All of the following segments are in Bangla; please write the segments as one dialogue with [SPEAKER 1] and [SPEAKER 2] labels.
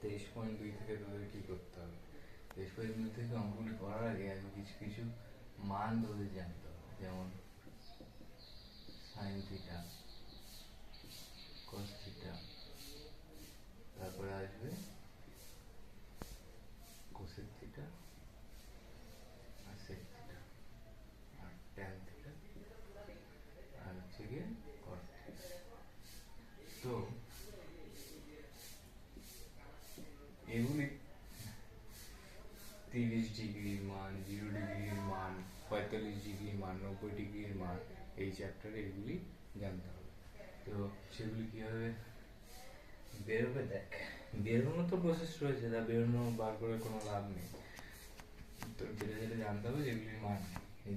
[SPEAKER 1] 23.2 থেকে তোদের কি করতে হবে? 23.2 থেকে অঙ্কগুলি করার আগে আগে কিছু কিছু মান তোদের জানতে হবে, যেমন সাইন থিটা, কস থিটা, তারপরে আসবে কোসেক থিটা আর সেক থিটা আর ট্যান থিটা আর হচ্ছে গিয়ে কট থিটা। তো এগুলি 30 ডিগ্রির মান, 0 ডিগ্রির মান, 45 ডিগ্রির মান, 90 ডিগ্রির মান, এই চ্যাপ্টারে এগুলি জানতে হবে। তো সেগুলি কীভাবে বেরোবে, দেখ বেরোনো তো প্রসেস রয়েছে, তা বেরোনো বার করে কোনো লাভ নেই। তো যেটা যেটা জানতে হবে যেগুলির মান,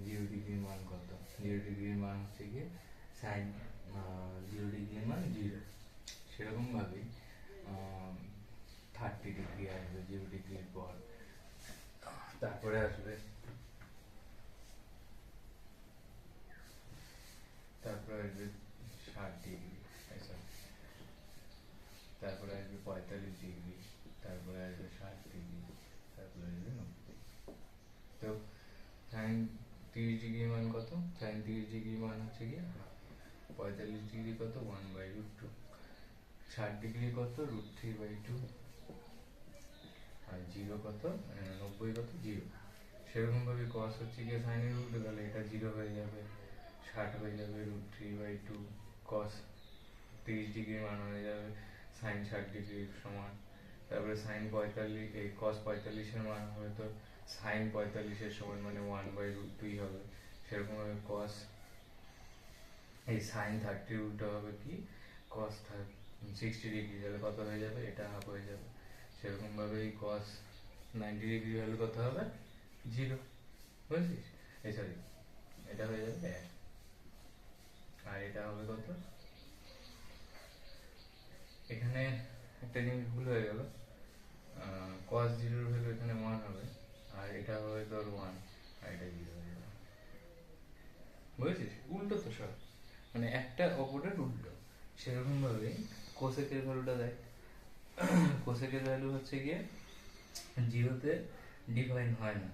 [SPEAKER 1] 0 ডিগ্রির মান কত, 0 ডিগ্রির মান হচ্ছে গিয়ে সাইন 0 ডিগ্রির মান 0, সেরকমভাবেই 30 ডিগ্রি আসবে 0 ডিগ্রির পর, তারপরে আসবে 60 ডিগ্রি, তারপরে আসবে 45 ডিগ্রি, তারপরে আসবে 60 ডিগ্রি, তারপরে আসবে 90। তো সাইন 30 ডিগ্রি মান কত? সাইন 30 ডিগ্রি মান হচ্ছে গিয়ে 45 ডিগ্রি কত, 1/√2, 60 ডিগ্রি কত, √3/2, আর 0 কত, 90 কত, 0। সেরকমভাবে কস হচ্ছে গিয়ে সাইনের উল্টো, তাহলে এটা 0 হয়ে যাবে, 60 হয়ে যাবে √3/2, কস 30 ডিগ্রি মান হয়ে যাবে সাইন 60 ডিগ্রির সমান। তারপরে সাইন 45, এই কস 45-এর মান হবে তো সাইন 45-এর সমান, মানে 1/√2 হবে। সেরকমভাবে কস এই সাইন 30 উল্টো হবে কি, কস 60 ডিগ্রি, তাহলে কত হয়ে যাবে, এটা হাফ হয়ে যাবে। সেরকমভাবে এই কস 90 ডিগ্রি ভ্যালু কত হবে, 0, বুঝছিস? এই সরি, এটা হয়ে যাবে 1, আর এটা হবে কত, এখানে একটা জিনিস ভুল হয়ে গেল, কস 0-র ভ্যালু এখানে 1 হবে, আর এটা হবে তোর 1, আর এটা 0 হয়ে যাবে, বুঝেছিস? উল্টো তো সব, মানে একটা অপরের উল্টো। সেরকমভাবে কোসেকের ভ্যালুটা দেখ, কোসেকের ভ্যালু হচ্ছে গিয়ে 0-তে ডিফাইন হয় না,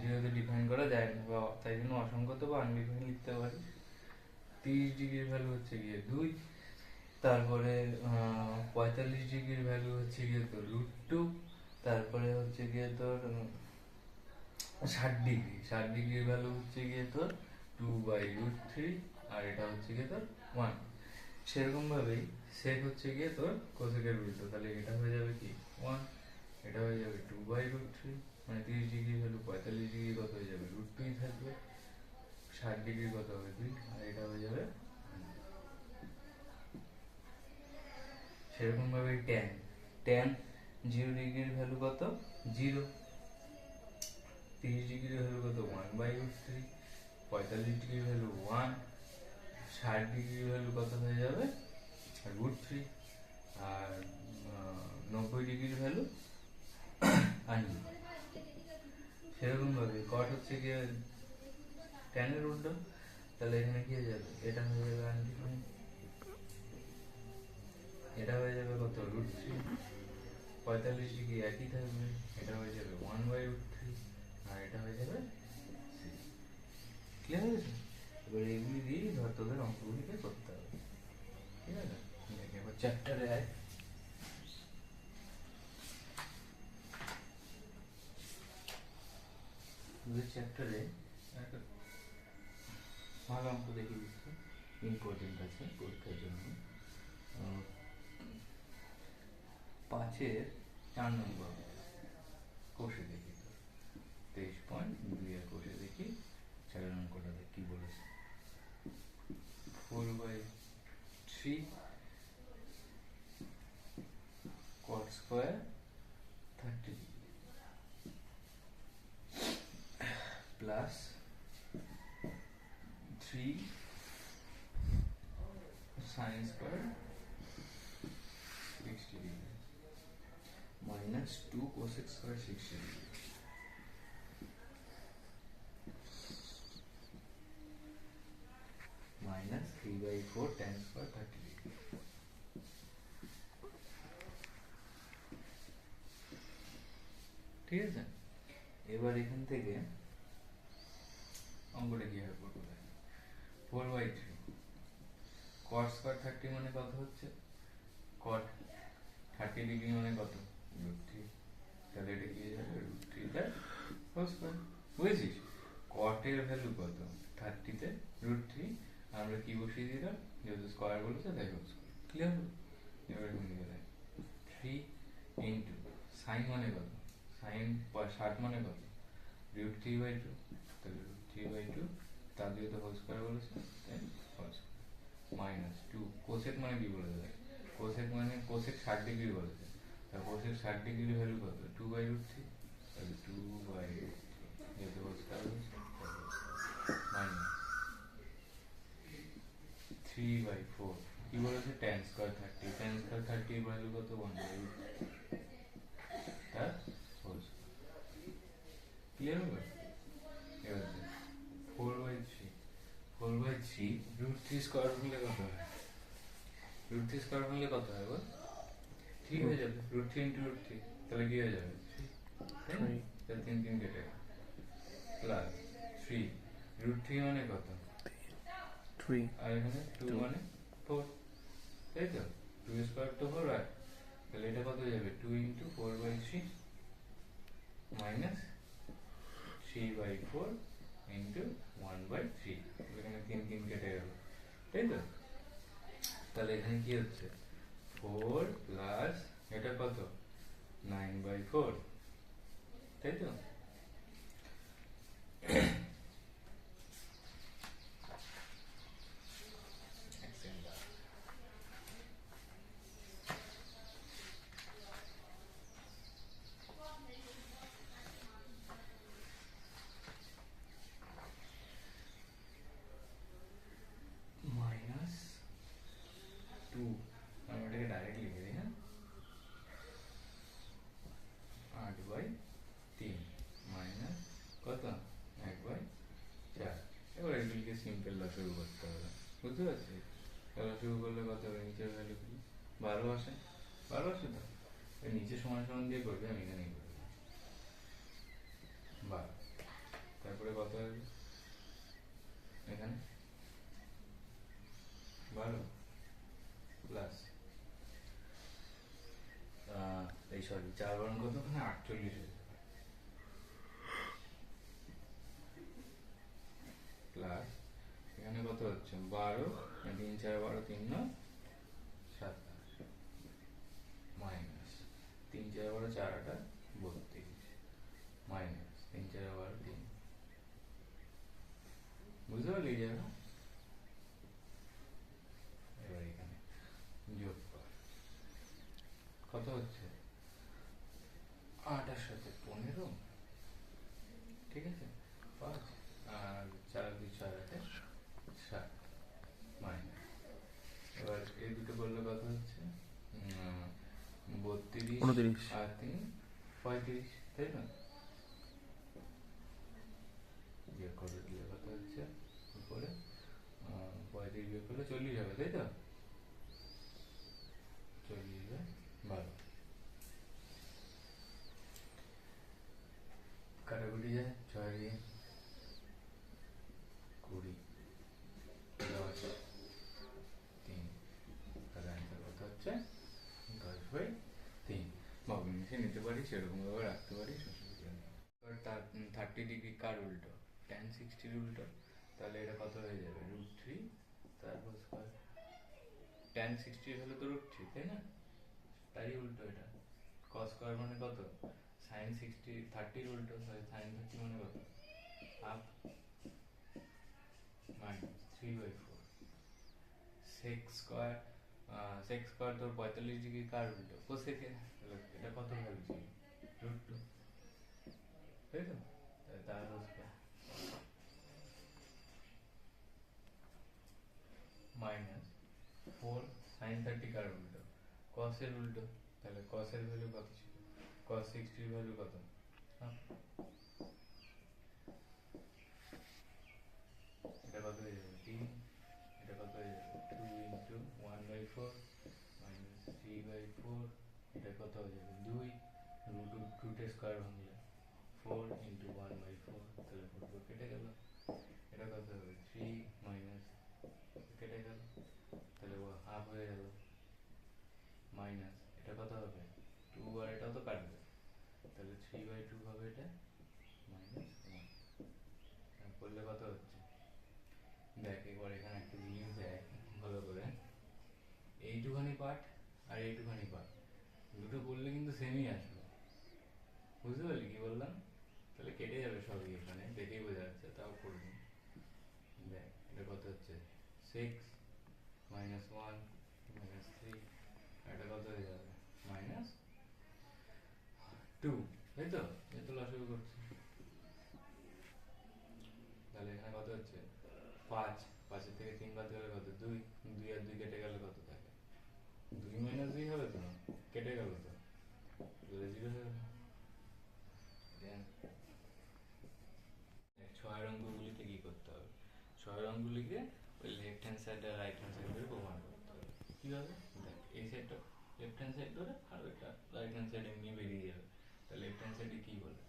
[SPEAKER 1] 0-তে ডিফাইন করা যায় না, বা তাই জন্য অসংখ্যত বা আনডিফাইন লিখতে পারি। 30 ডিগ্রির ভ্যালু হচ্ছে গিয়ে 2, তারপরে 45 ডিগ্রির ভ্যালু হচ্ছে গিয়ে তোর √2, তারপরে হচ্ছে গিয়ে তোর 60 ডিগ্রির ভ্যালু হচ্ছে গিয়ে তোর 2/√3, আর এটা হচ্ছে গিয়ে তোর 1। সেরকমভাবেই সেক হচ্ছে গিয়ে তোর কোসেকের উল্টো, তাহলে এটা হয়ে যাবে কি 1, এটা হয়ে যাবে 2/√3, মানে 30 ডিগ্রির ভ্যালু 45 ডিগ্রি কত হয়ে যাবে, √2 থাকবে, 60 ডিগ্রি কত হবে 2, আর এটা হয়ে যাবে। সেরকমভাবে ট্যান, ট্যান 0 ডিগ্রির ভ্যালু কত, 0, 30 ডিগ্রির ভ্যালু কত, 1/√3, 45 ডিগ্রির ভ্যালু 1, 60 ডিগ্রির ভ্যালু কত হয়ে যাবে, √3, আর 90 ডিগ্রির ভ্যালু আনবি। সেরকমভাবে কট হচ্ছে গিয়ে ট্যানের উল্টো, তাহলে এখানে কি হয়ে যাবে, এটা হয়ে যাবে আনডিফাইন্ড, এটা হয়ে যাবে কত, √3, 45 ডিগ্রি একই থাকবে, এটা হয়ে যাবে 1/√3, আর এটা হয়ে যাবে 6। ক্লিয়ার হয়েছে? এবার এইগুলি দিয়েই ধর তোদের অঙ্কগুলিকে করতে হবে, ঠিক আছে? এবার চ্যাপ্টারে আয়। চ্যাপ্টারে একটা ভালো অঙ্ক দেখিয়ে দিচ্ছি, ইম্পর্টেন্ট আছে পরীক্ষার জন্য। 5-এর 4 নম্বর কোষে দেখি, তো 23.2 কোষে দেখি 4 অঙ্কটা দেখ কি বলেছে। 4/3 cot square 30 plus 3 sin square 60 degree minus 2 cosec square 60 degree minus 3/4 tan square 30 degree. ঠিক আছে। এবার এখান থেকে অঙ্কটা কিভাবে করবো, 4/3 cos square 30 মানে কত হচ্ছে, cot 30 ডিগ্রি মানে কত, √3, তাহলে এটা কি হয়ে যাবে √3 তার হোল স্কয়ার। বুঝেছিস, cot এর ভ্যালু কত 30 তে √3, আমরা কি বসিয়ে দিলাম, যেহেতু স্কয়ার বলেছে তাই হোল স্কয়ার। ক্লিয়ার হলো? এবার এখানে লিখে দেয় 3 ইন্টু সাইন মানে কত, সাইন 60 মানে কত, √3/2, তাহলে √3/2 তার যেহেতু হোল স্কয়ার বলেছে তাই হোল স্কয়ার, মাইনাস 2 কোসেক মানে কি বলে দেয়, কোসেক মানে কোসেক 60 ডিগ্রি বলেছে, তা কোসেক 60 ডিগ্রির ভ্যালু কত 2/√3, তাহলে 2/√3 যেহেতু হোল স্কয়ার বলেছে মাইনাস 3/4 কি বলেছে tan স্কয়ার 30, tan স্কয়ার 30 এর ভ্যালু কত 1/√3 তার হোল স্কয়ার। ক্লিয়ার হবে? এবার 4/3 √3 স্কয়ার করলে কত হয়, √3 স্কয়ার করলে কত হয় বল, ঠিক হয়ে যাবে √3 ইন্টু √3, তাহলে কি হয়ে যাবে 3, তাই না? তাহলে 3 3 কেটে গেল, প্লাস 3 √3 মানে কত 3, আর এখানে 2 মানে 4, তাই তো 2 স্কয়ার তো 4 হয়, তাহলে এটা কত হয়ে যাবে 2 ইন্টু 4/3 মাইনাস 3/4 ইন্টু 1/3, এখানে 3 3 কেটে গেল, তাই তো? তাহলে এখানে কি হচ্ছে 4 প্লাস এটা কত 9/4, তাই তো? মাইনাস 2, আমি এটাকে ডাইরেক্ট লিখে দিই, হ্যাঁ 8/3 মাইনাস কত 1/4, এবার এগুলিকে সিম্পল লসাগু করতে হবে, বুঝতে পারছিস? লসাগু করলে কত হবে, নিচের ভ্যালু কি 12 আসে, 12 আসে তো এর নিচে সমান সমান দিয়ে করবে, আমি এখানেই করে দেবো 12, তারপরে কত হবে এখানে 12 প্লাস এই সরি 4 বারণ কত ওখানে 48 হয়ে যাবে, প্লাস এখানে কত হচ্ছে 12, 3 4 12 3 9 27, মাইনাস 3 4 12 4 8 32, মাইনাস 3 4 12 3, বুঝতে পারলি যাবে। এবার এখানে যোগ কর, কত হচ্ছে 8 এর সাথে 15, ঠিক আছে 5, আর 4 2 6 8 7, মাইনাস এবার এই দুটো করলে কত হচ্ছে 32 29 আর 3 35, তাই না? বিয়োগ করে দিলে কত হচ্ছে উপরে 35 বিয়োগ করলে 40 হবে, তাই তো 40/12, কাটাকুটি যায় 6 দিয়ে 20 10 3, তাহলে অ্যান্সার কত হচ্ছে 10/3। ভগ্নাংশে নিতে পারি সেরকম ভাবে রাখতে পারি, অসুবিধা নেই। এবার 30 ডিগ্রি কার উল্টো, tan 60 উল্টো, তাহলে এটা কত হয়ে যাবে √3 তার হোল স্কয়ার, tan 60 হলে তো √3, তাই না? তাই উল্টো এটা cos স্কয়ার মানে কত sin 60 30 উল্টো, তাহলে sin 30 মানে কত half, minus 3/4 sec square, sec square তোর 45 ডিগ্রি কার উল্টো, cosec এর, তাহলে এটা কত ভ্যালু ছিল √2, তাই তো? তাহলে তার হোল স্কয়ার, মাইনাস 4 sin 30 কার উল্টো, cos এর উল্টো, তাহলে cos এর ভ্যালু কত ছিল, cos 60 এর ভ্যালু কত হাফ, এটা কত হয়ে যাবে 3, এটা কত হয়ে যাবে 2 ইন্টু 1/4 মাইনাস 3/4, এটা কত হয়ে যাবে 2, √2 স্কয়ার ভাঙলে ফোর ইন্টু 1/4, তাহলে 4 কেটে গেল। এটা কত হবে? 3 মাইনাস, কেটে গেল, তাহলে ও হাফ হয়ে গেল। মাইনাস এটা কত হবে? 2, আর এটাও তো কাটবে, তাহলে 3/2 হবে এটা, মাইনাস 1 করলে কত হচ্ছে? দেখ একবার এখানে একটা জিনিস দেখ ভালো করে, এইটুখানি পার্ট আর এইটুখানি পার্ট দুটো করলে কিন্তু সেমই আসবে, বুঝতে পারলি কি বললাম? তাহলে কেটে যাবে সবই, এখানে দেখেই বোঝা যাচ্ছে, তাও করবি। দেখ এটা কত হচ্ছে? 6 মাইনাস 1 মাইনাস 3, এটা কত হয়ে যাবে? মাইনাস 2, তাই তো? এই তো লসাগু করছে। তাহলে এখানে কত হচ্ছে? 5, 5 থেকে 3 বাদ গেলে কত? 2, 2 আর 2 কেটে গেলে কত থাকে? 2 মাইনাস 2 হবে তো, কেটে গেল তো, তাহলে 0 হয়ে গেল। ছয়ের অঙ্কগুলিতে কি করতে হবে? ছয়ের অঙ্কগুলিকে ওই লেফট হ্যান্ড সাইড আর রাইট হ্যান্ড সাইড করে প্রমাণ করতে হবে। কীভাবে? দেখ এই সাইডটা লেফট হ্যান্ড সাইড ধরে আর ওইটা রাইট হ্যান্ড সাইড এমনি বেরিয়ে যাবে। তা লেফট হ্যান্ড সাইডে কী বলে?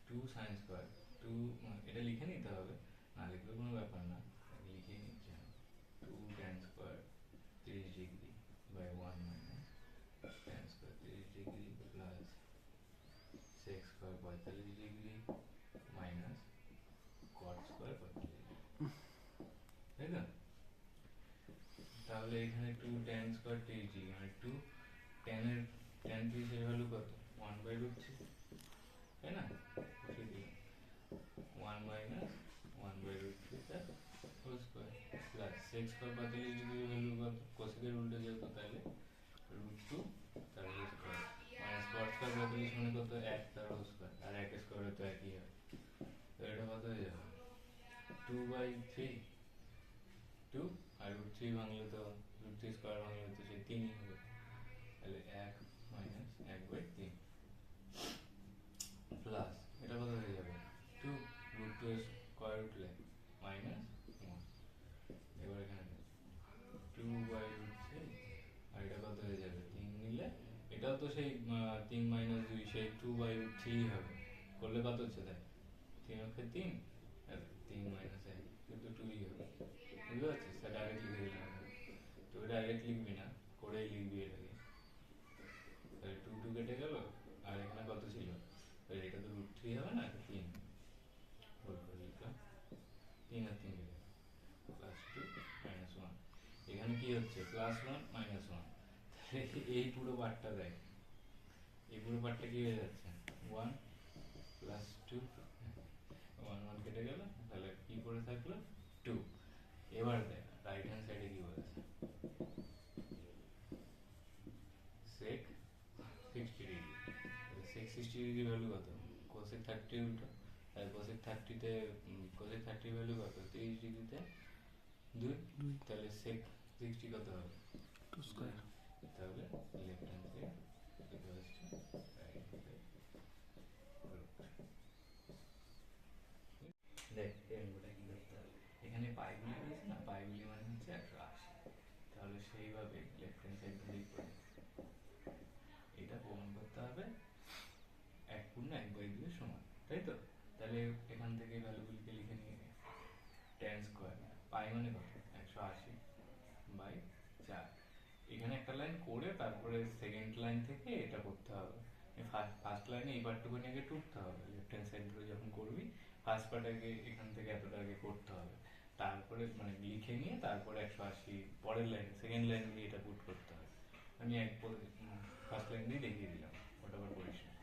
[SPEAKER 1] 2 সাইন স্কোয়ার, 2 এটা লিখে নিতে হবে, না লিখলে কোনো ব্যাপার না, লিখে নিচ্ছে। 2 tan square 30 degree by 1 minus tan square 30 degree plus sec square 45 degree minus cot square 45 degree, তাই তো? তাহলে এখানে 2 ট্যান স্কোয়ার 30 ডিগ্রি মানে 2 ট্যানের ট্যান 30 এর ভ্যালু কত? 1/√3, তাই না? বসিয়ে দিলাম 1 মাইনাস 1/√3 তার whole square plus sec square 45 ডিগ্রির ভ্যালু কত? কোসেকের উল্টে যেহেতু, তাহলে √2 তার whole square minus cot square 45 মানে কত? 1 তার হোল স্কোয়ার, আর 1 স্কোয়ারে তো একই হয়, তো এটা কত হয়ে যাবে? 2/3, 2 আর √3 ভাঙলে তো √3 স্কোয়ার ভাঙলে তো সেই 3ই হবে, তাহলে 1 মাইনাস 1/3 প্লাস এটা কত হয়ে যাবে? 2 √2 এর স্কোয়ার উঠলে মাইনাস 1, এবার এখানে 2/√3 আর এটা কত হয়ে যাবে? 3 নিলে এটাও তো সেই 3 মাইনাস 2 সেই 2/√3 হবে, করলে কত হচ্ছে? দেখ 3 অক্ষে 3 আর 3 মাইনাস 1 কিন্তু 2ই হবে, বুঝতে পারছিস? তা ডাইরেক্ট লিখে দিলাম, তো ডাইরেক্ট লিখবি না, করেই লিখবি এটাকে, তাহলে 2 2 কেটে গেল, আর এখানে কত ছিল? এটা তো √3 হবে না, 3 হোল করে লিখলাম, 3 আর 3 কেটে প্লাস 2 মাইনাস 1, এখানে কি হচ্ছে? প্লাস 1 মাইনাস 1, তাহলে এই পুরো পার্টটা দেখ, এই পুরো পার্টটা কি হয়ে যাচ্ছে? 1 প্লাস 2, 1 1 কেটে গেল, তাহলে কি পড়ে থাকলো? 2। এবার দেখ রাইট হ্যান্ড সাইডে কি বলেছে? sec 60 degree, sec 60 degree value কত? cosec 30 উল্টো, তাহলে cosec 30 তে cosec 30 ভ্যালু কত? 30 ডিগ্রিতে 2, তাহলে sec 60 কত হবে? 2 স্কয়ার, তাহলে left hand side equals to right hand side. দেখ এই অঙ্কটা কি করতে হবে? এখানে পাইগুলি রয়েছে না, পাইগুলি মানে হচ্ছে 180, তাহলে সেইভাবে লেফট হ্যান্ড সাইড ধরেই করে এটা প্রমাণ করতে হবে 1/2 সমান, তাই তো? তাহলে এখান থেকে ভ্যালুগুলিকে লিখে নিয়ে ট্যান স্কোয়ার পাই মানে কত? 180/4, এখানে একটা লাইন করে তারপরে সেকেন্ড লাইন থেকে এটা করতে হবে, ফার্স্ট লাইনে এই পার্টটুকুনি আগে টুকতে হবে, লেফট হ্যান্ড সাইড ধরে যখন করবি ফার্স্ট পার্ট আগে এখান থেকে এতটা আগে করতে হবে, তারপরে মানে লিখে নিয়ে তারপরে 180 পরের লাইন সেকেন্ড লাইন দিয়ে এটা পুট করতে হবে। আমি ফার্স্ট লাইন দিয়ে দেখিয়ে দিলাম, ওটা আবার করিস না।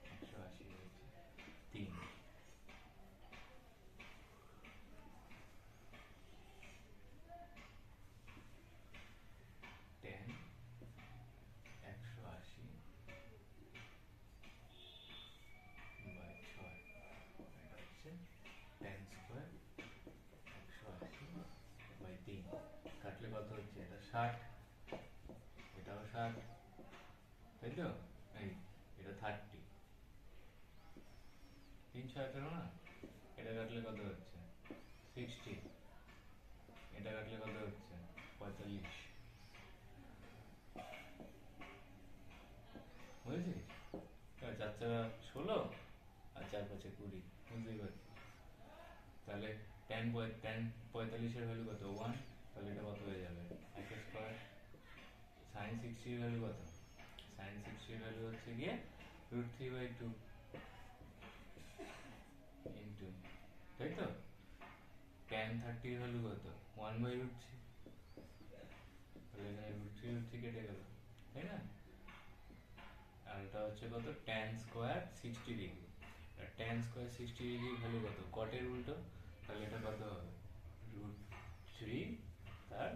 [SPEAKER 1] 180 হয়েছে 3, ট্যান 180/6, এটা হচ্ছে ট্যান স্কোয়ার 180/3, কাটলে কত হচ্ছে? এটা 60, এটাও 60, তাই তো? এই এটা 30, 3 6 18 না, এটা কাটলে কত হচ্ছে? 60, এটা কাটলে কত হচ্ছে? 45, চারা 16 আর 4 5 20, বুঝতেই পারছি। তাহলে tan 45 এর ভ্যালু কত? 1। তাহলে এটা কত হয়ে যাবে? x square. sin 60 এর ভ্যালু কত? sin 60 এর ভ্যালু হচ্ছে গিয়ে √3/2 ইনটু, তাই তো? tan 30 এর ভ্যালু কত? 1/√3। তাহলে এখানে √3 কেটে গেল, তাই না? আর এটা হচ্ছে কত? tan square 60 degree. আর tan স্কয়ার 60 ডিগ্রি ভ্যালু কত? cot এর উল্টো। তাহলে এটা কত হবে? √3 তার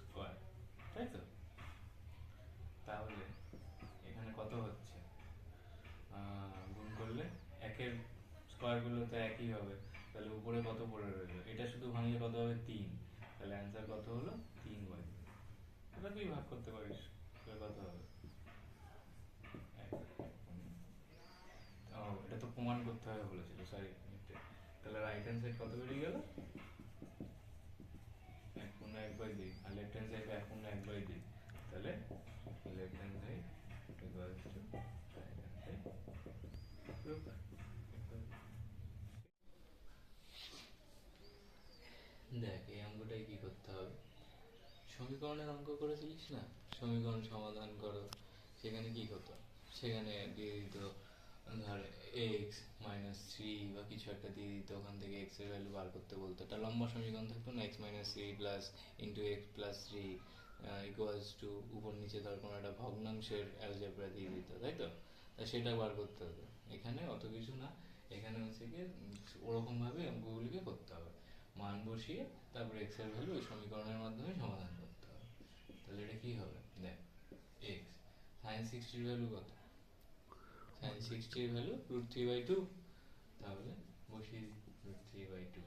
[SPEAKER 1] স্কয়ার, তাই তো? তাহলে এখানে কত হচ্ছে? গুণ করলে একের স্কয়ার গুলো তো একই হবে, তাহলে উপরে কত পড়ে রইল? এটা শুধু ভাঙলে কত হবে? 3। তাহলে অ্যান্সার কত হলো? 3/। এটা তুই ভাগ করতে পারিস, তাহলে কত হবে? ও, এটা তো প্রমাণ করতে হবে বলেছিল, সরি। তাহলে রাইট হ্যান্ড সাইড কত বেরিয়ে গেল? 1/2, আর লেফট হ্যান্ড সাইড 1/2। তাহলে left hand side equals to right hand side proof. দেখ, এই অঙ্কটাই কি করতে হবে? সমীকরণের অঙ্ক করেছিলিস না, সমীকরণ সমাধান করো, সেখানে কি হতো? সেখানে দিয়ে দিত ধর x-3 বা কিছু একটা দিয়ে দিত, ওখান থেকে x এর ভ্যালু বার করতে বলতো। একটা লম্বা সমীকরণ থাকতো না, x-3 plus into x plus 3 equals to উপর নিচে ধর কোনো একটা ভগ্নাংশের অ্যালজেব্রা দিয়ে দিত, তাই তো? তা সেটা বার করতে হবে। এখানে অত কিছু না, এখানে হচ্ছে গিয়ে ওরকমভাবে অঙ্কগুলিকে করতে হবে, মান বসিয়ে তারপরে x এর ভ্যালু ওই সমীকরণের মাধ্যমে সমাধান করতে হবে। তাহলে এটা কি হবে? দেখ, x sin 60 এর ভ্যালু কত? sin 60 এর ভ্যালু √3/2। তাহলে বসিয়ে দিই √3/2।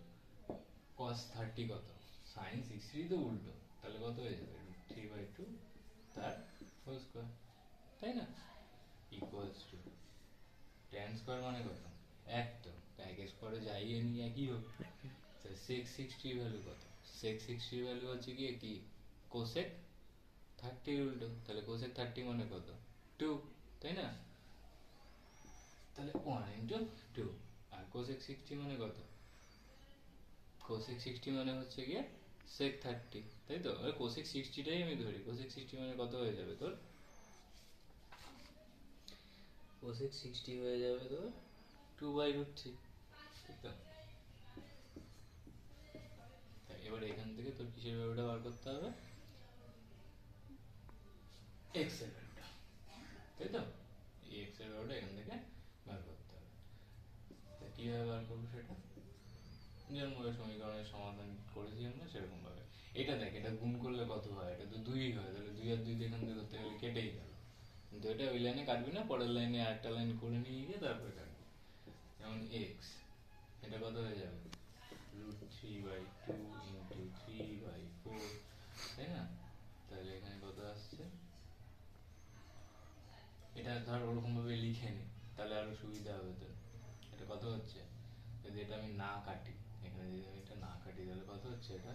[SPEAKER 1] cos 30 কত? sin 60 তো উল্টো, তাহলে কত হয়ে যাবে? √3/2 তার হোল স্কয়ার, তাই না? ইকুয়ালস টু tan স্কয়ার মানে কত? 1 তো, তাই 1 স্কয়ারে যাই এনি একই হোক। তাহলে sec 60 এর ভ্যালু কত? sec 60 এর ভ্যালু হচ্ছে গিয়ে কি? cosec 30 এর উল্টো। তাহলে cosec 30 মানে কত? 2, তাই না? তাহলে 1 ইন্টু 2। আর cosec 60 মানে কত? cosec 60 মানে হচ্ছে গিয়ে sec 30, তাই তো? cosec 60 টাই আমি ধরি। cosec 60 মানে কত হয়ে যাবে তোর? cosec 60 হয়ে যাবে তোর 2/√3, ঠিক তো? এবার এখান থেকে তোর কিসের ভ্যালুটা বার করতে হবে? x এর ভ্যালুটা, তাই তো? এই x এর ভ্যালুটা এখান থেকে বার করতে হবে। কিভাবে বার করবো সেটা? যেরকমভাবে সমীকরণের সমাধান করেছি আমরা সেরকম ভাবে। এটা দেখ, এটা গুণ করলে কত হয়? এটা তো 2 হয়, তাহলে 2 আর 2 এখান থেকে ধরতে গেলে কেটেই গেল। কিন্তু এটা ওই লাইনে কাটবি না, পরের লাইনে আরেকটা লাইন করে নিয়ে গিয়ে তারপরে কাটবি। যেমন x, এটা কত হয়ে যাবে? √3/2 ইন্টু 3/4, তাই না? তাহলে এখানে কত আসছে? এটা ধর ওরকম ভাবে লিখে নি, তাহলে আরো সুবিধা হবে তোর। এটা কত হচ্ছে? যদি এটা আমি না কাটি, এখানে যদি আমি এটা না কাটি, তাহলে কত হচ্ছে? এটা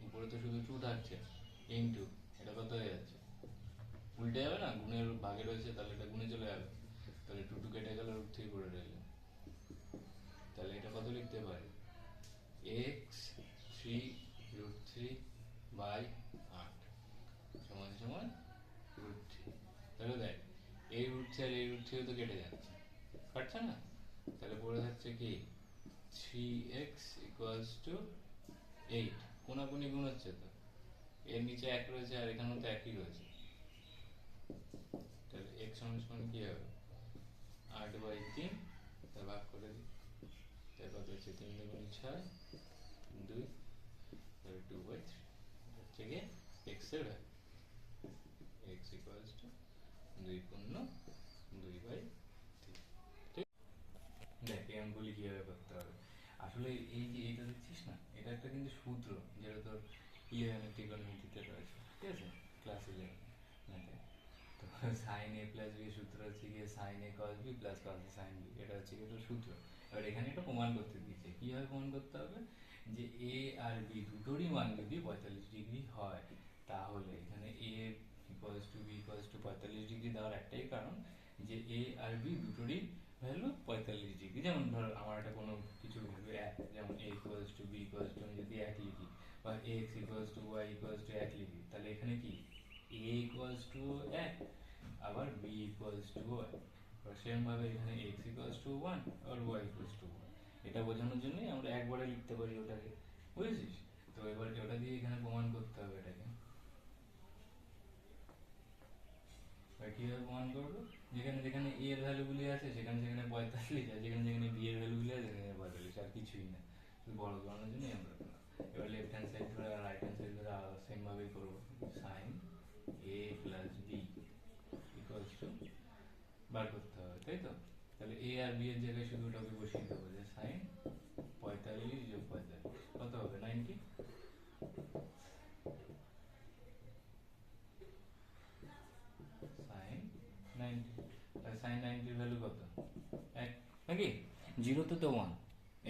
[SPEAKER 1] উপরে তো শুধু 2 থাকছে, ইনটু এটা কত হয়ে যাচ্ছে? উল্টে যাবে না, গুণের ভাগে রয়েছে, তাহলে এটা গুণে চলে যাবে। তাহলে 2 কেটে গেল, √3 পড়ে রইল। তাহলে এটা কত লিখতে পারি? x3√3/8 সমান সমান √3। তাহলে দেখ, এই √3 আর এই √3 তো কেটে যাচ্ছে, কাটছে না? তাহলে পড়ে থাকছে কি? 3x equals to 8। কোনাকুনি গুণ হচ্ছে তো, এর নিচে 1 রয়েছে আর এখানেও তো একই রয়েছে। তাহলে x সমান কি হবে? 8/3। তার ভাগ করে দিই, তার কত হচ্ছে? 3 দুগুণ 6, 2, তাহলে 2/3 হচ্ছে গিয়ে x এর ভ্যালু। x equals to 2 2/3। দেখ, এই অঙ্কগুলি কিভাবে করতে হবে? আসলে এই যে এটা দেখছিস না, এটা একটা কিন্তু সূত্র, যেটা তোর 11 ত্রিকোণমিতিতে রয়েছে, ঠিক আছে? ক্লাস 11 ম্যাথে। তো সাইন a প্লাস বি সূত্র হচ্ছে গিয়ে sine a cos b plus cos a sin b, এটা হচ্ছে গিয়ে তোর সূত্র। এবার এখানে একটা প্রমাণ করতে দিয়েছে। কিভাবে প্রমাণ করতে হবে? যে a আর b দুটোরই মান যদি 45 ডিগ্রি হয়, তাহলে এখানে a
[SPEAKER 2] equals to B equals to 45 degree দেওয়ার একটাই কারণ যে এ আর বি দুটোরই ভ্যালু 45 ডিগ্রি। যেমন ধরো আমার একটা কোনো কিছু ভ্যালু এক, যেমন A equals to B equals to আমি যদি এক লিখি, বা X equals to Y equals to এক লিখি, তাহলে এখানে কি এ ইকুয়ালস টু এক, আবার বি ইকুয়ালস টু ওয়াই, সেরকমভাবে এখানে এক্স ইকুয়ালস টু ওয়ান আর ওয়াই ইকুয়ালস টু ওয়ান। এটা বোঝানোর জন্যই আমরা একবারে লিখতে পারি ওটাকে, বুঝেছিস? তো এবার ওটা দিয়ে এখানে প্রমাণ করতে হবে এটাকে। কিভাবে প্রমাণ করবো? যেখানে যেখানে এ এর ভ্যালুগুলি আছে সেখানে সেখানে 45, আর যেখানে যেখানে বি এর ভ্যালুগুলি আছে সেখানে 45, আর কিছুই না, শুধু বড় করানোর জন্যই আমরা করলাম। এবার লেফট হ্যান্ড সাইড ধরে আর রাইট হ্যান্ড সাইড ধরে সেম ভাবেই করবো। Sine A plus B equals to বার করতে হবে, তাই তো? তাহলে এ আর বি এর জায়গায় শুধু ওটাকে বসিয়ে দেবো, যে সাইন 45 যোগ 45 কত হবে? 90। সাইন 90, তাহলে সাইন 90 ভ্যালু কত? এক, নাকি? জিরোতে তো ওয়ান,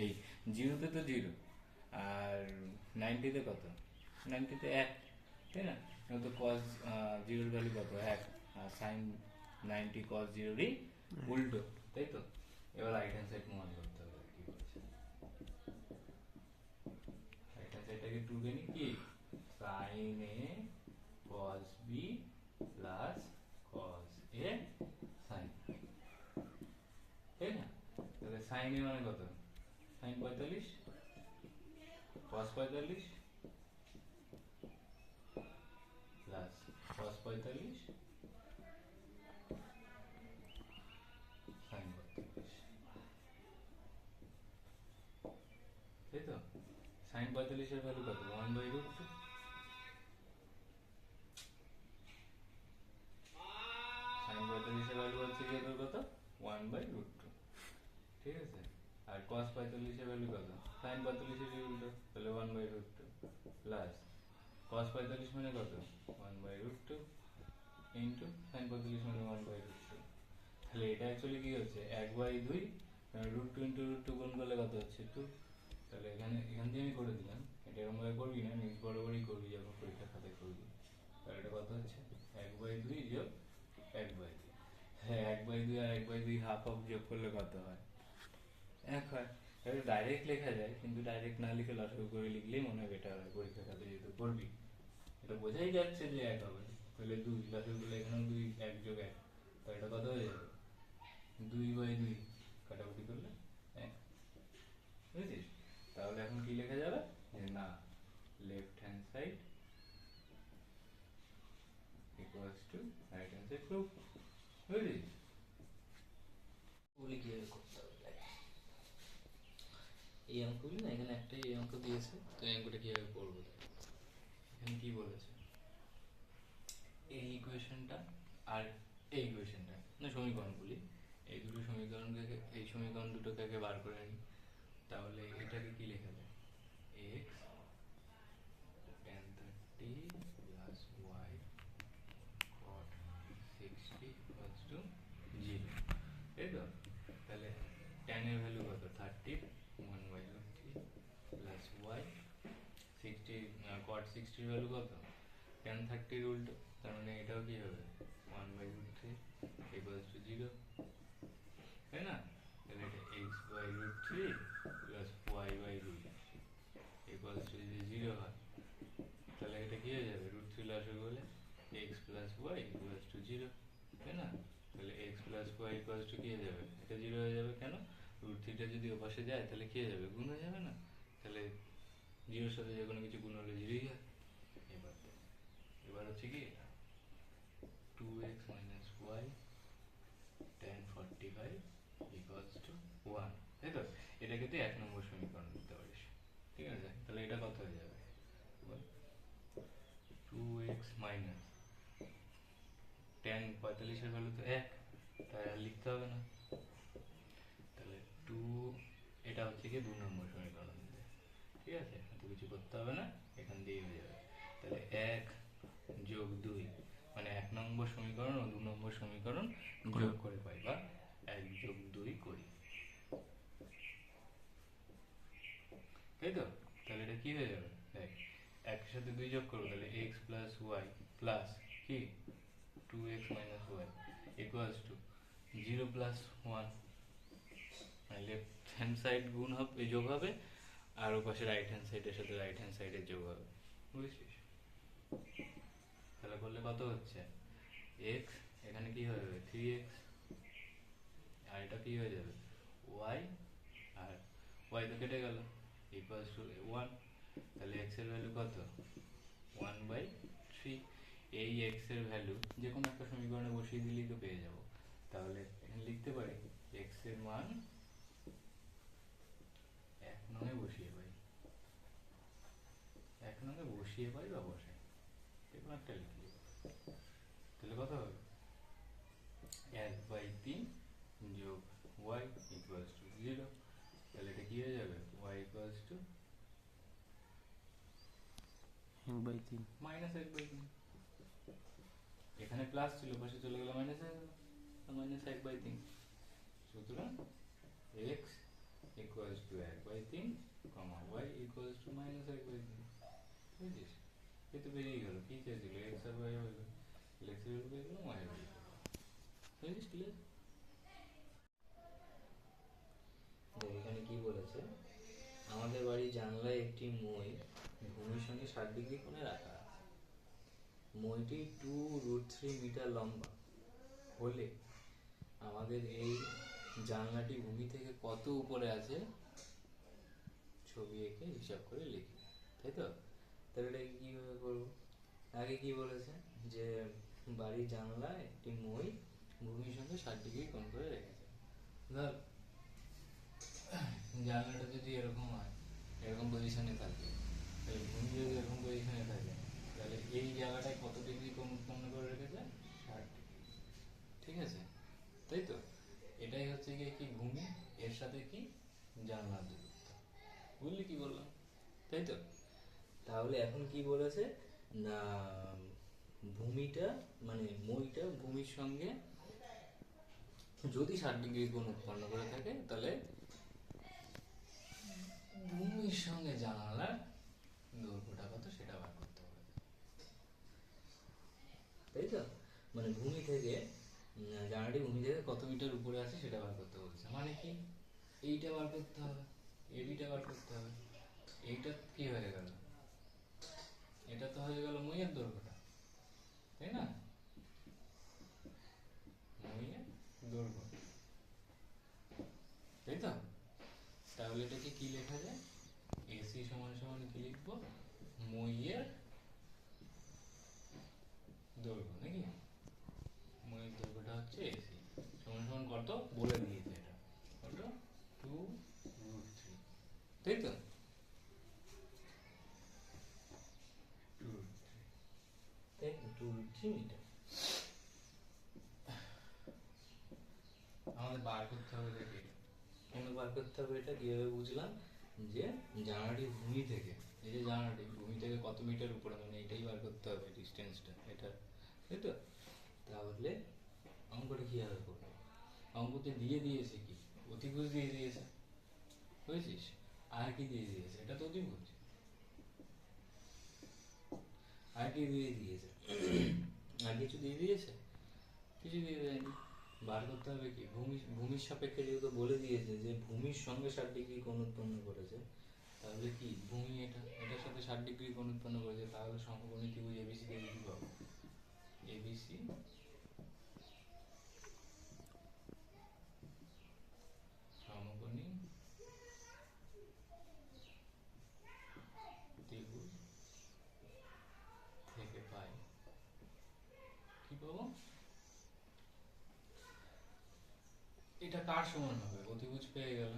[SPEAKER 2] এই জিরোতে তো জিরো, আর 90-তে কত? 90-তে এক, তাই না? তো কস জিরোর ভ্যালু কত? এক, আর সাইন 90 কস জিরোরই উল্টো, তাই তো? এবার রাইট হ্যান্ড সাইড প্রমাণ করতে হবে কি বলছে। রাইট হ্যান্ড সাইডটাকে টুকে নি, কি সাইন এ কস বি প্লাস কস এ সাইন, তাই না? তাহলে সাইন এ মানে কত? সাইন 45 কস 45 প্লাস কস 45 সাইন 45, তাই তো? সাইন 45 এর ভ্যালু কত? 1/√2। সাইন 45 এর ভ্যালু হচ্ছে কি তোর কত? 1/√2, ঠিক আছে? আর cos 45 এর ভ্যালু কত? সাইন 45 এর উল্টো, তাহলে 1/√2 প্লাস cos 45 মানে কত? 1/√2 ইন্টু সাইন 45 মানে 1/√2। তাহলে এটা অ্যাকচুয়ালি কি হচ্ছে? 1/2 √2 ইন্টু √2 গুণ করলে কত হচ্ছে? 2। তাহলে এখান দিয়ে আমি করে দিলাম, এটা এরকম ভাবে করবি না, নিজ বরাবরই করবি যখন পরীক্ষা খাতায় করবি। তাহলে এটা কত হচ্ছে? 1/2 যোগ 1/2। হ্যাঁ, 1/2 আর 1/2 হাফ হাফ যোগ করলে কত হয়? এক হয়। এটা ডাইরেক্ট লেখা যায়, কিন্তু ডাইরেক্ট না লিখে লসাগু করে লিখলেই মনে হয় বেটার হয় পরীক্ষা খাতায় যেহেতু করবি। এটা বোঝাই যাচ্ছে যে এক হবে, তাহলে 2 লসাগু করলে এখানেও 2, 1 যোগ 1, তাহলে এটা কত হয়ে যাবে? 2/2 কাটাকুটি করলে 1, বুঝেছিস? তাহলে এখন কি লেখা যাবে? যে না, left hand side equals to right hand side proof, বুঝেছিস? ওগুলি কিভাবে করতে হবে? এই অঙ্কগুলি না, এখানে একটাই এই অঙ্ক দিয়েছে, তো এই অঙ্কটা কিভাবে করবো? এখানে কি বলেছে? এই ইকুয়েশনটা আর এই ইকুয়েশনটা, না সমীকরণগুলি, এই দুটো সমীকরণকে, এই সমীকরণ দুটোকে আগে বার করে নিই। তাহলে এটাকে কি লেখা যায়? X tan 30 plus y cot 60 equals to 0, তাই তো? তাহলে tan এর ভ্যালু কত? 30, 1/3 প্লাস ওয়াই 60, cot 60 এর ভ্যালু কত? tan 30 এর উল্টো, তার মানে এটাও কি হবে? 1/3 ইকুয়ালস টু 0, তাই না? তাহলে এটা x/√3 plus y/2 equals to যদি 0 হয়, তাহলে এটা কি হয়ে যাবে? √3 লসাগু হলে x plus y equals to 0, তাই না? তাহলে x plus y equals to কি হয়ে যাবে? এটা 0 হয়ে যাবে, কেন? √3টা যদি ওপাশে যায় তাহলে কি হয়ে যাবে? গুণ হয়ে যাবে না? তাহলে 0-এর সাথে যে কোনো কিছু গুণ হলে 0ই হয়। এবার হচ্ছে কি 2x minus y tan 45 equals to 1, তাই তো? এটাকে তুই 1 নম্বর সমীকরণ দিতে পারিস, ঠিক আছে? তাহলে এটা কত হয়ে যাবে? 2x minus tan 45 এর ভ্যালু তো 1, তাই আর লিখতে হবে না। তাহলে 2, এটা হচ্ছে কি 2 নম্বর সমীকরণ দিতে, ঠিক আছে? এত কিছু করতে হবে না, এখান দিয়ে হয়ে যাবে। তাহলে 1 যোগ 2 মানে 1 নম্বর সমীকরণ ও 2 নম্বর সমীকরণ যোগ করে পাই, বা 1 যোগ 2 করি, তাই তো? তাহলে এটা কি হয়ে যাবে? দেখ, 1 এর সাথে 2 যোগ করবো, তাহলে x প্লাস ওয়াই প্লাস কি 2x minus y equals to 0 plus 1, মানে লেফট হ্যান্ড সাইড গুণ হবে, যোগ হবে, আর ও পাশে রাইট হ্যান্ড সাইডের সাথে রাইট হ্যান্ড সাইডের যোগ হবে, বুঝছিস? তাহলে করলে কত হচ্ছে, x এখানে কি হয়ে যাবে 3x, আর এটা কি হয়ে যাবে y, আর y তো কেটে গেল, ইকুয়ালস টু 1, তাহলে x এর ভ্যালু কত 1/3। এই x এর ভ্যালু যে কোনো একটা সমীকরণে বসিয়ে দিলেই তো পেয়ে যাব। তাহলে এখানে লিখতে পারি x এর মান 1 নঙে বসিয়ে পাই, 1 নঙে বসিয়ে পাই বা বসাই, যে কোনো একটা লিখলি, তাহলে কত হবে 1/3 যোগ y ইকুয়ালস টু 0, তাহলে এটা কি হয়ে যাবে y ইকুয়ালস টু
[SPEAKER 3] 1/3
[SPEAKER 2] মাইনাস 1/3। এখানে প্লাস ছিল, পাশে চলে গেল মাইনাস হয়ে গেল, মাইনাস 1/3। সুতরাং x equals to 1/3, y equals to minus 1/3। বুঝছিস? এই তো বেরিয়ে গেল, কি চেয়েছিল x আর y হলো, x এর উপরে গেল, y এর উপরে গেল। বুঝছিস? ক্লিয়ার? দেখ এখানে কি বলেছে, আমাদের বাড়ির জানলায় একটি মই ভূমির সঙ্গে 60 ডিগ্রি কোণে রাখা আছে। মইটি 2√3 মিটার লম্বা হলে আমাদের এই জানলাটি ভূমি থেকে কত উপরে আছে ছবি এঁকে হিসাব করে লিখি, তাই তো? তাহলে এটাকে কিভাবে করবো, আগে কি বলেছে যে বাড়ির জানলা একটি মই ভূমির সঙ্গে 60 ডিগ্রি কোণ করে রেখেছে। ধর জানলাটা যদি এরকম হয়, এরকম পজিশনে থাকে, তাহলে ভূমি যদি এরকম পজিশনে থাকে, তাহলে এই জায়গাটায় কত ডিগ্রি কোণ উৎপন্ন করে রেখেছে 60 ডিগ্রি, ঠিক আছে? তাই তো, এটাই হচ্ছে গিয়ে কি ভূমি, এর সাথে কি জানলার দূরত্ব, বুঝলি কি বললাম? তাই তো, তাহলে এখন কি বলেছে না, ভূমিটা মানে মইটা ভূমির সঙ্গে যদি 60 ডিগ্রি কোণ উৎপন্ন করে থাকে, তাহলে ভূমির সঙ্গে জানালার দৈর্ঘ্যটা কত সেটা বার করতে হবে, তাই তো? মানে ভূমি থেকে জানালাটি ভূমি থেকে কত মিটার উপরে আছে সেটা বার করতে বলছে, মানে কি এইটা বার করতে হবে, এবিটা বার করতে হবে। এইটা কি হয়ে গেল, এটা তো হয়ে গেল মইয়ের দৈর্ঘ্যটা, তাই না? মইয়ের দৈর্ঘ্য, তাই তো? তাহলে এটাকে কি লেখা যায়, এসি সমান সমান কি লিখবো, মইয়ের দৈর্ঘ্য, নাকি? মইয়ের দৈর্ঘ্যটা হচ্ছে এসি সমান সমান কত বলে দিয়েছে, এটা কত 2√3, তাই তো? 2√3 মিটার। আমাদের বার করতে হবে দেখি, আমাদের বার করতে হবে এটা কিভাবে বুঝলাম, যে জানালাটি ভূমি থেকে, এই যে জানালাটি ভূমি থেকে কত মিটার উপরে, মানে এটাই বার করতে হবে ডিস্টেন্সটা, এটা, তাই তো? তাহলে অঙ্কটা কিভাবে করবো, অঙ্কতে দিয়ে দিয়েছে কি অতিভুজ দিয়ে দিয়েছে, বুঝেছিস? আর কি দিয়ে দিয়েছে, এটা তো অতিভুজ, আর কি দিয়ে দিয়েছে, আর কিছু দিয়ে দিয়েছে, কিছু দিয়ে দেয়নি। বার করতে হবে কি ভূমির সাপেক্ষে, যেহেতু বলে দিয়েছে যে ভূমির সঙ্গে 60 ডিগ্রি কোণ উৎপন্ন করেছে, তাহলে কি ভূমি এটার সাথে 60 ডিগ্রি কোণ উৎপন্ন করেছে, তাহলে সমকোণী ত্রিভুজ এবিসি কে কি পাবো, এবিসি সমকোণী ত্রিভুজ থেকে পাই কি পাবো, এটা কার সমান হবে, অতিভুজ পেয়ে গেল,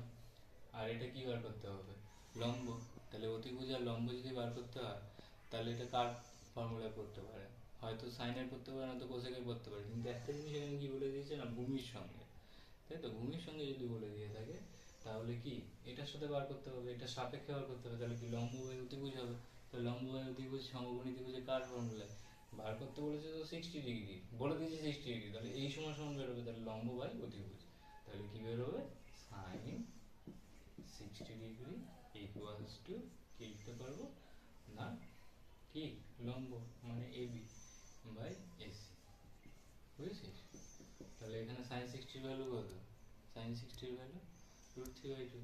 [SPEAKER 2] আর এটা কি বার করতে হবে, লম্ব। তাহলে অতিভুজ আর লম্ব যদি বার করতে হয়, তাহলে এটা কার ফর্মুলায় করতে পারে, হয়তো সাইনের করতে পারে, নয়তো কোসেকের করতে পারে, কিন্তু একটা জিনিস এখানে কি বলে দিয়েছে না, ভূমির সঙ্গে, তাই তো? ভূমির সঙ্গে যদি বলে দিয়ে থাকে, তাহলে কি এটার সাথে বার করতে হবে, এটা সাপেক্ষে বার করতে হবে, তাহলে কি লম্ব বাই অতিভুজ হবে, তো লম্ব বাই অতিভুজ সমকোণী ত্রিভুজের কার ফর্মুলায় বার করতে বলেছে, তো 60 ডিগ্রি বলে দিয়েছে, 60 ডিগ্রি, তাহলে এই সমান সমান বেরোবে, তাহলে লম্ব বাই অতিভুজ, তাহলে কি বেরোবে সাইন 60 ডিগ্রি ইকুয়ালস টু কি লিখতে পারবো না, কি লম্ব মানে এবি বাই এসি, বুঝেছিস? তাহলে এখানে সাইন 60 ভ্যালু কত? Sine 60 value √3/2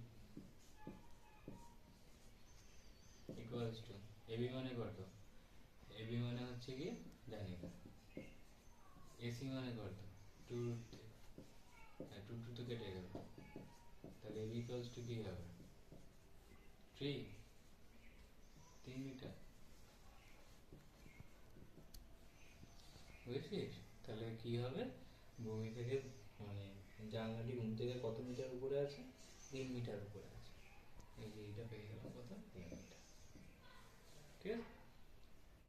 [SPEAKER 2] equals to AB মানে কত? এবি মানে হচ্ছে কি জানি না, এসি মানে কত? 2√3, হ্যাঁ 2 তো কেটে গেল, তাহলে এবি ইকুয়ালস টু কি হবে? 3 মিটার। বুঝেছিস? তাহলে কি হবে, ভূমি থেকে মানে জানলাটি ঘুম থেকে কত মিটার উপরে আছে? 3 মিটার উপরে আছে। এই যে এটা পেয়ে গেলাম কত? 3 মিটার। ঠিক আছে?